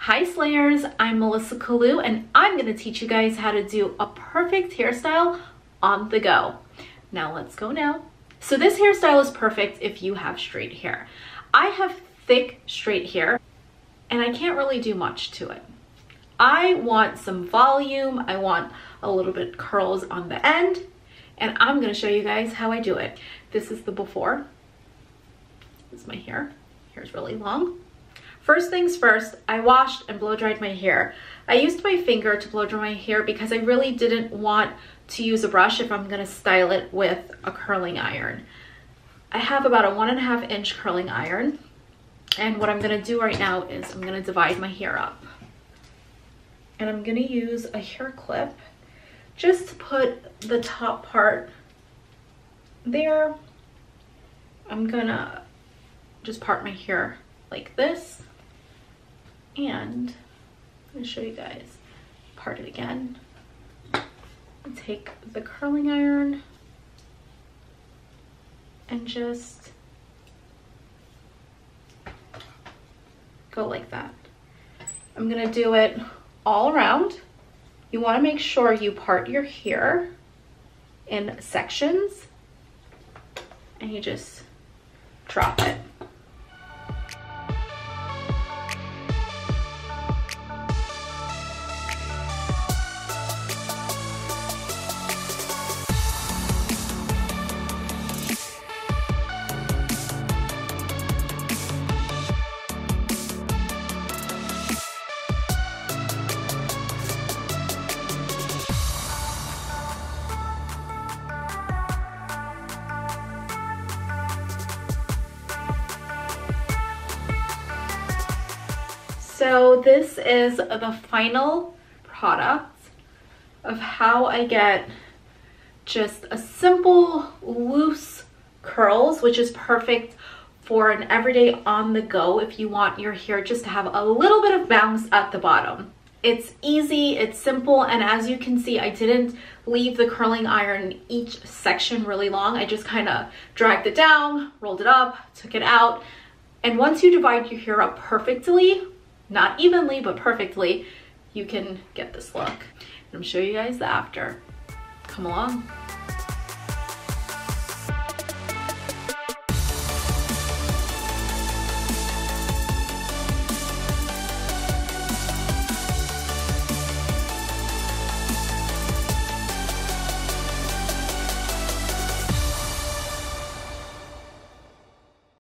Hi Slayers, I'm Melissa Kalloo and I'm going to teach you guys how to do a perfect hairstyle on the go. Now let's go now. So this hairstyle is perfect if you have straight hair. I have thick straight hair and I can't really do much to it. I want some volume, I want a little bit curls on the end, and I'm going to show you guys how I do it. This is the before. This is my hair. Hair's really long. First things first, I washed and blow dried my hair. I used my finger to blow dry my hair because I really didn't want to use a brush if I'm gonna style it with a curling iron. I have about a 1.5 inch curling iron, and what I'm gonna do right now is I'm gonna divide my hair up. And I'm gonna use a hair clip just to put the top part there. I'm gonna just part my hair like this. And I'm going to show you guys, part it again. Take the curling iron and just go like that. I'm going to do it all around. You want to make sure you part your hair in sections and you just drop it. So this is the final product of how I get just a simple loose curls, which is perfect for an everyday on the go if you want your hair just to have a little bit of bounce at the bottom. It's easy, it's simple, and as you can see, I didn't leave the curling iron each section really long. I just kind of dragged it down, rolled it up, took it out, and once you divide your hair up perfectly, not evenly, but perfectly, you can get this look. And I'm showing you guys the after. Come along.